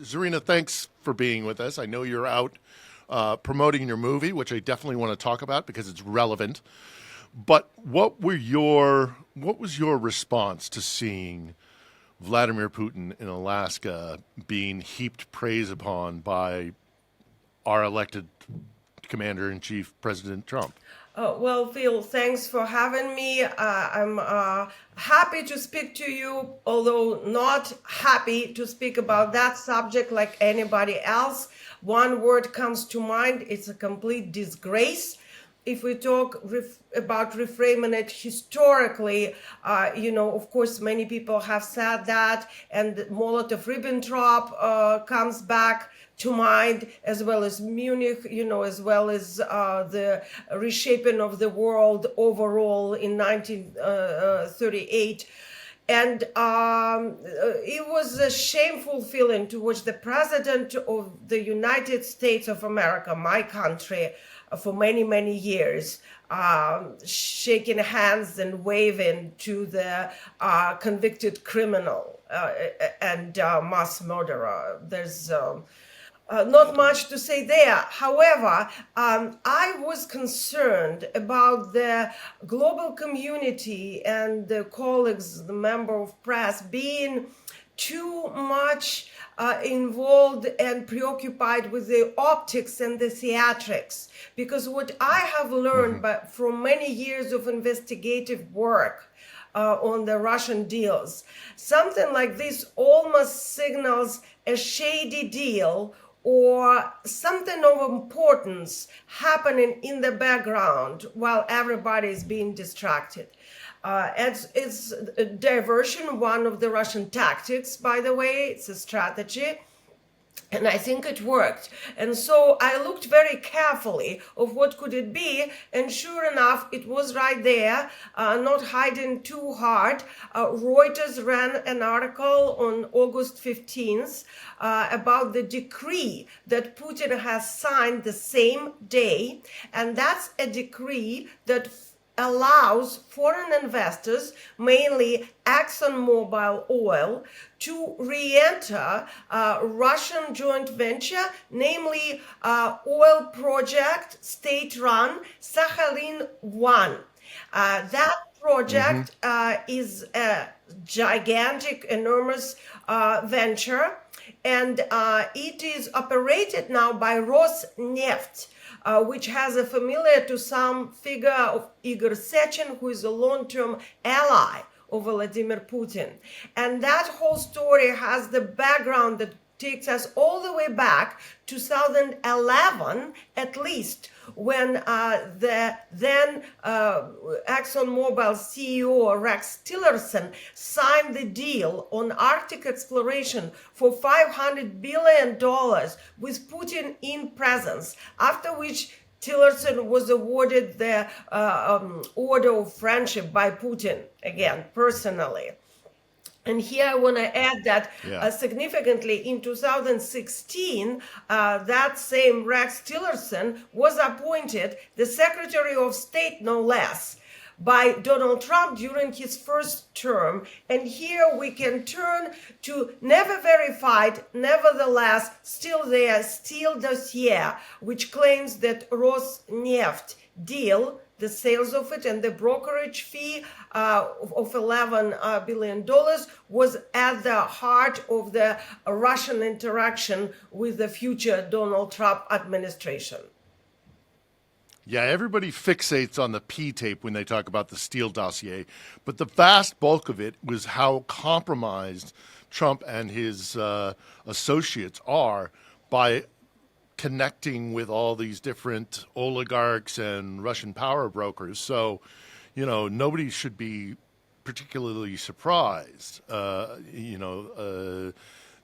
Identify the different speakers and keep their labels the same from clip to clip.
Speaker 1: Zarina, thanks for being with us. I know you're out promoting your movie, which I definitely want to talk about because it's relevant. But what was your response to seeing Vladimir Putin in Alaska being heaped praise upon by our elected commander in chief, President Trump?
Speaker 2: Well, Phil, thanks for having me. I'm happy to speak to you, although not happy to speak about that subject like anybody else. One word comes to mind, it's a complete disgrace. If we talk about reframing it historically, of course, many people have said that, and Molotov-Ribbentrop comes back to mind, as well as Munich, as well as the reshaping of the world overall in 1938. And it was a shameful feeling to watch the president of the United States of America, my country, for many, many years, shaking hands and waving to the convicted criminal and mass murderer. There's not much to say there. However, I was concerned about the global community and the colleagues, the member of press, being too much involved and preoccupied with the optics and the theatrics. Because what I have learned from many years of investigative work on the Russian deals, something like this almost signals a shady deal or something of importance happening in the background while everybody is being distracted. It's a diversion, one of the Russian tactics, by the way. It's a strategy. And I think it worked. And so I looked very carefully of what could it be. And sure enough, it was right there, not hiding too hard. Reuters ran an article on August 15th about the decree that Putin has signed the same day. And that's a decree that allows foreign investors, mainly ExxonMobil Oil, to re-enter Russian joint venture, namely oil project state-run Sakhalin-1. That project is a gigantic, enormous venture, and it is operated now by Rosneft, which has a familiar to some figure of Igor Sechin, who is a long-term ally of Vladimir Putin. And that whole story has the background that takes us all the way back to 2011, at least, when the then ExxonMobil CEO Rex Tillerson signed the deal on Arctic exploration for $500 billion with Putin in presence, after which Tillerson was awarded the Order of Friendship by Putin, again, personally. And here I want to add that significantly in 2016, that same Rex Tillerson was appointed the Secretary of State, no less, by Donald Trump during his first term. And here we can turn to never verified, nevertheless, still there, Steele dossier, which claims that Rosneft deal, the sales of it and the brokerage fee of $11 billion was at the heart of the Russian interaction with the future Donald Trump administration.
Speaker 1: Yeah, everybody fixates on the P tape when they talk about the Steele dossier, but the vast bulk of it was how compromised Trump and his associates are by connecting with all these different oligarchs and Russian power brokers. So, nobody should be particularly surprised, that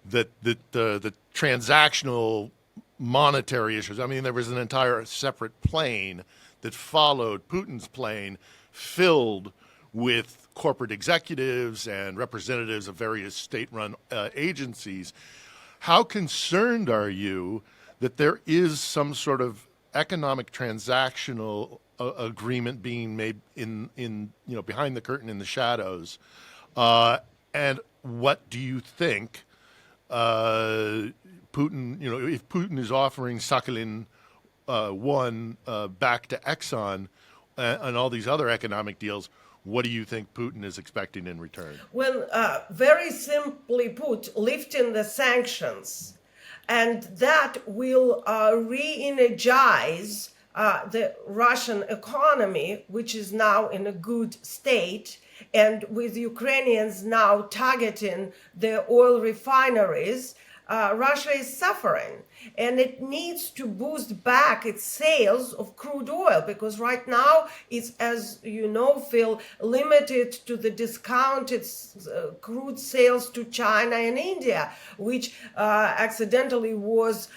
Speaker 1: the transactional monetary issues. I mean, there was an entire separate plane that followed Putin's plane filled with corporate executives and representatives of various state-run agencies. How concerned are you that there is some sort of economic transactional agreement being made in behind the curtain in the shadows, and what do you think Putin, if Putin is offering Sakhalin 1 back to Exxon and all these other economic deals, what do you think Putin is expecting in return?
Speaker 2: Well, very simply put, lifting the sanctions, and that will re-energize the Russian economy, which is now in a good state, and with Ukrainians now targeting the oil refineries, Russia is suffering, and it needs to boost back its sales of crude oil, because right now it's, as you know, Phil, limited to the discounted crude sales to China and India, which accidentally was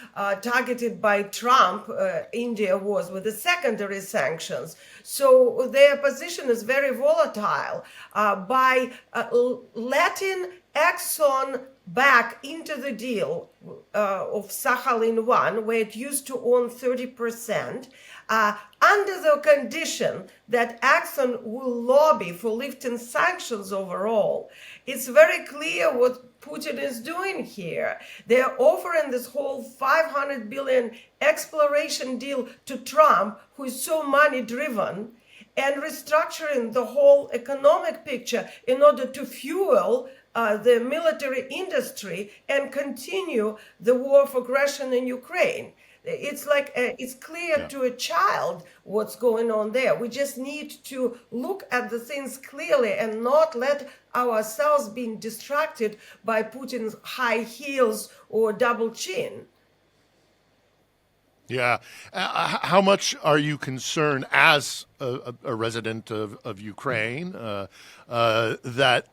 Speaker 2: targeted by Trump. India was with the secondary sanctions. So their position is very volatile. By letting Exxon back into the deal of Sakhalin 1, where it used to own 30%, under the condition that Exxon will lobby for lifting sanctions overall. It's very clear what Putin is doing here. They're offering this whole $500 billion exploration deal to Trump, who is so money-driven, and restructuring the whole economic picture in order to fuel the military industry and continue the war of aggression in Ukraine. It's like it's clear to a child what's going on there. We just need to look at the things clearly and not let ourselves be distracted by Putin's high heels or double chin.
Speaker 1: Yeah. How much are you concerned as a resident of Ukraine that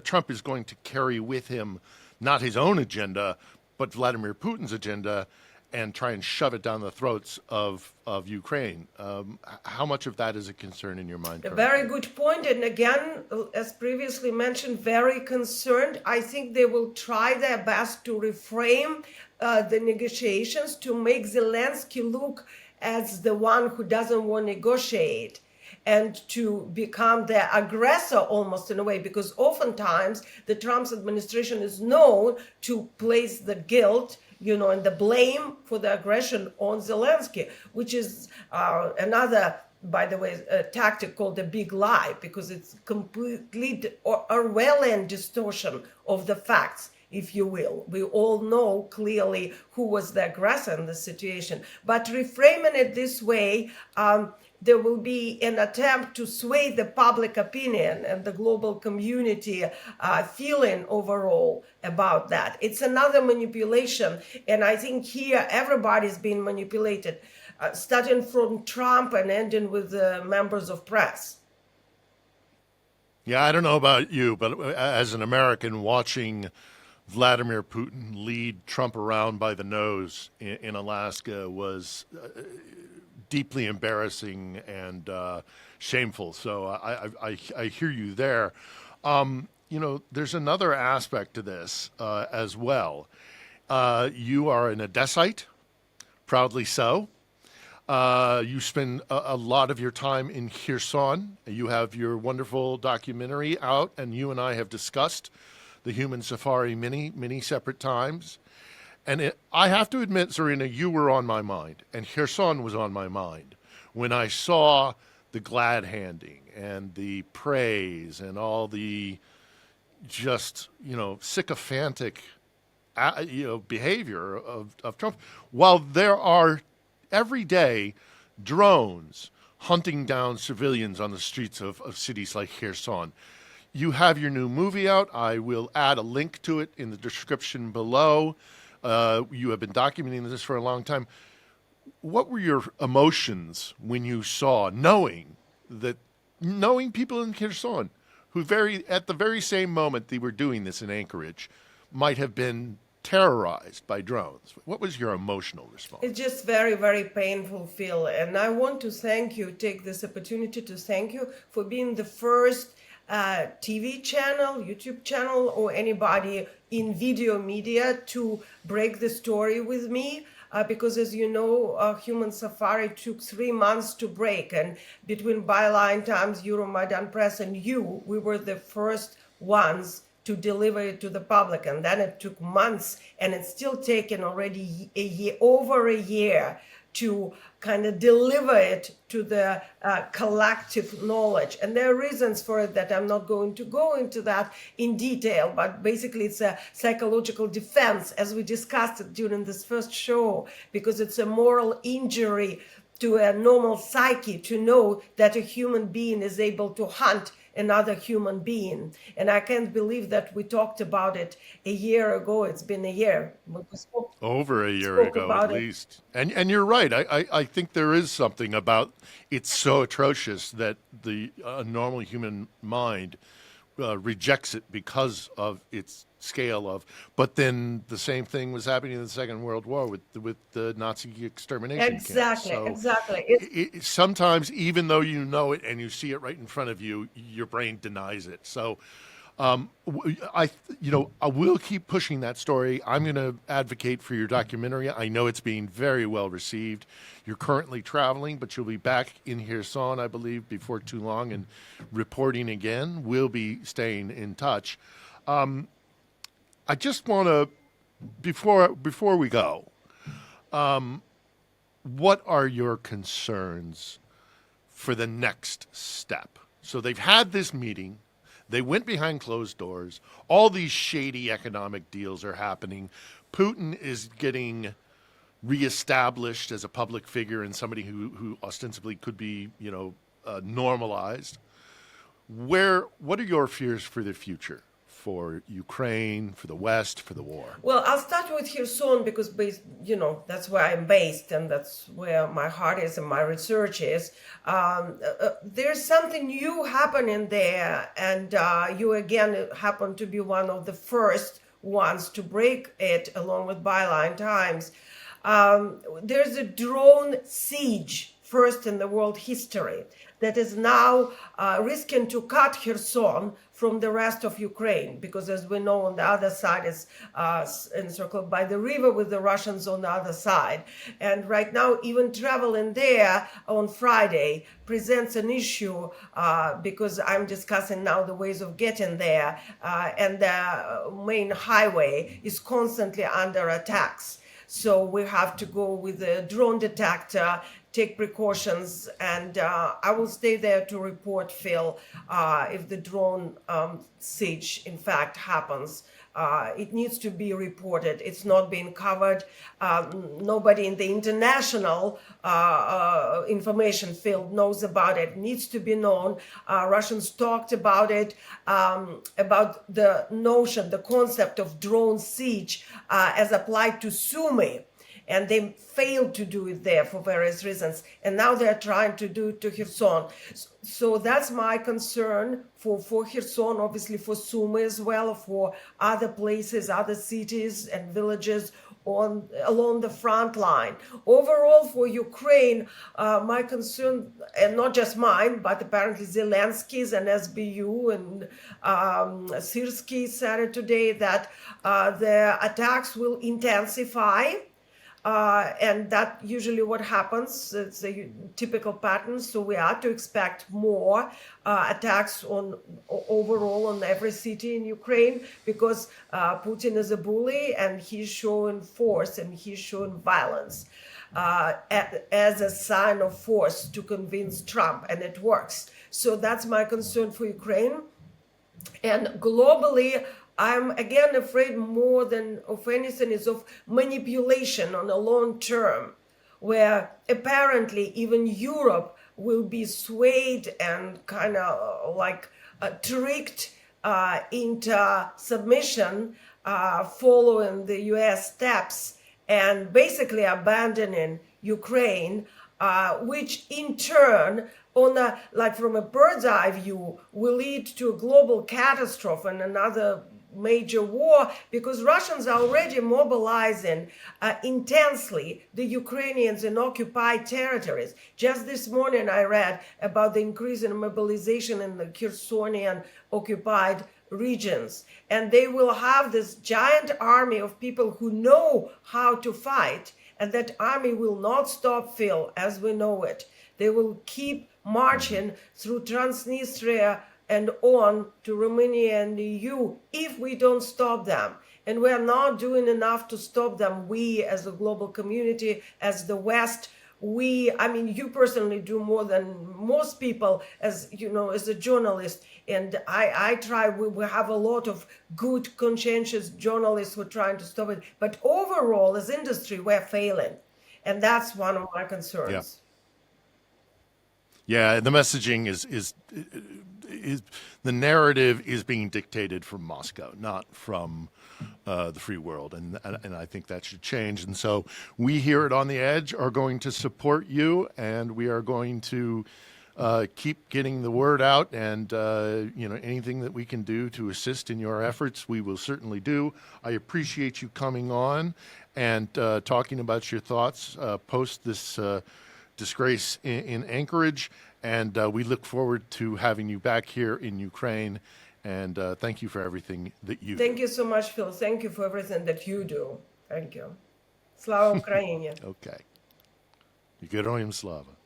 Speaker 1: Trump is going to carry with him not his own agenda, but Vladimir Putin's agenda and try and shove it down the throats of Ukraine? How much of that is a concern in your mind?
Speaker 2: A very good point. And again, as previously mentioned, very concerned. I think they will try their best to reframe the negotiations to make Zelensky look as the one who doesn't want to negotiate and to become the aggressor almost in a way, because oftentimes the Trump administration is known to place the guilt, and the blame for the aggression on Zelensky, which is another, by the way, a tactic called the big lie, because it's complete Orwellian distortion of the facts, if you will. We all know clearly who was the aggressor in the situation. But reframing it this way, there will be an attempt to sway the public opinion and the global community feeling overall about that. It's another manipulation. And I think here everybody's being manipulated, starting from Trump and ending with the members of press.
Speaker 1: Yeah, I don't know about you, but as an American watching Vladimir Putin lead Trump around by the nose in Alaska was deeply embarrassing and shameful. So I hear you there. There's another aspect to this as well. You are an Odessite, proudly so. You spend a lot of your time in Kherson. You have your wonderful documentary out, and you and I have discussed the Human Safar many separate times. And I have to admit, Zarina, you were on my mind, and Kherson was on my mind when I saw the glad handing and the praise and all the just, sycophantic, behavior of Trump, while there are every day drones hunting down civilians on the streets of cities like Kherson. You have your new movie out. I will add a link to it in the description below. You have been documenting this for a long time. What were your emotions when you saw, knowing people in Kherson who at the very same moment they were doing this in Anchorage might have been terrorized by drones? What was your emotional response?
Speaker 2: It's just very, very painful, Phil. And I want to take this opportunity to thank you for being the first TV channel, YouTube channel, or anybody in video media to break the story with me. Because as you know, Human Safar took 3 months to break. And between Byline Times, Euromaidan Press, and you, we were the first ones to deliver it to the public. And then it took months, and it's still taken already a year, over a year, to kind of deliver it to the collective knowledge. And there are reasons for it that I'm not going to go into that in detail, but basically it's a psychological defense, as we discussed it during this first show, because it's a moral injury to a normal psyche to know that a human being is able to hunt another human being. And I can't believe that we talked about it a year ago. It's been a year.
Speaker 1: Over a year
Speaker 2: Spoke
Speaker 1: ago,
Speaker 2: about
Speaker 1: at
Speaker 2: it.
Speaker 1: least. And you're right. I think there is something about it's so atrocious that the normal human mind rejects it because of its scale of. But then the same thing was happening in the Second World War with the Nazi extermination camps.
Speaker 2: Exactly,
Speaker 1: So
Speaker 2: exactly.
Speaker 1: sometimes, even though you know it and you see it right in front of you, your brain denies it. So I will keep pushing that story. I'm going to advocate for your documentary. I know it's being very well received. You're currently traveling, but you'll be back in Kherson, I believe, before too long and reporting again. We'll be staying in touch. I just want to, before we go, what are your concerns for the next step? So they've had this meeting. They went behind closed doors. All these shady economic deals are happening. Putin is getting reestablished as a public figure and somebody who ostensibly could be, normalized. What are your fears for the future, for Ukraine, for the West, for the war?
Speaker 2: Well, I'll start with Kherson because, that's where I'm based and that's where my heart is and my research is. There's something new happening there, and you again happen to be one of the first ones to break it, along with Byline Times. There's a drone siege, first in the world history, that is now risking to cut Kherson from the rest of Ukraine, because as we know, on the other side is encircled by the river with the Russians on the other side. And right now, even traveling there on Friday presents an issue because I'm discussing now the ways of getting there, and the main highway is constantly under attacks. So we have to go with a drone detector, take precautions, and I will stay there to report, Phil, if the drone siege in fact happens. It needs to be reported. It's not being covered. Nobody in the international information field knows about it. It needs to be known. Russians talked about it, about the notion, the concept of drone siege as applied to Sumy. And they failed to do it there for various reasons. And now they're trying to do it to Kherson. So that's my concern for Kherson, obviously for Sumy as well, for other places, other cities and villages along the front line. Overall, for Ukraine, my concern, and not just mine, but apparently Zelensky's and SBU and Syrsky said it today, that the attacks will intensify. And that usually what happens. It's a typical pattern. So we are to expect more attacks overall on every city in Ukraine, because Putin is a bully and he's showing force and he's showing violence as a sign of force to convince Trump, and it works. So that's my concern for Ukraine. And globally, I'm again afraid more than of anything is of manipulation on a long term, where apparently even Europe will be swayed and kind of like tricked into submission following the US steps and basically abandoning Ukraine, which in turn, from a bird's eye view, will lead to a global catastrophe and another major war, because Russians are already mobilizing intensely the Ukrainians in occupied territories. Just this morning I read about the increase in mobilization in the Khersonian occupied regions, and they will have this giant army of people who know how to fight, and that army will not stop, Phil, as we know it. They will keep marching through Transnistria and on to Romania and the EU if we don't stop them. And we are not doing enough to stop them. We, as a global community, as the West, I mean, you personally do more than most people, as you know, as a journalist. And I try, we have a lot of good, conscientious journalists who are trying to stop it. But overall, as industry, we're failing. And that's one of my concerns.
Speaker 1: Yeah, the messaging is the narrative is being dictated from Moscow, not from the free world, and I think that should change. And so we here at On the Edge are going to support you, and we are going to keep getting the word out, and anything that we can do to assist in your efforts, we will certainly do. I appreciate you coming on and talking about your thoughts post this disgrace in Anchorage, and we look forward to having you back here in Ukraine. And thank you for everything that you do.
Speaker 2: Thank you so much, Phil. Thank you for everything that you do. Thank you. Slava Ukraini.
Speaker 1: Okay. Героям слава.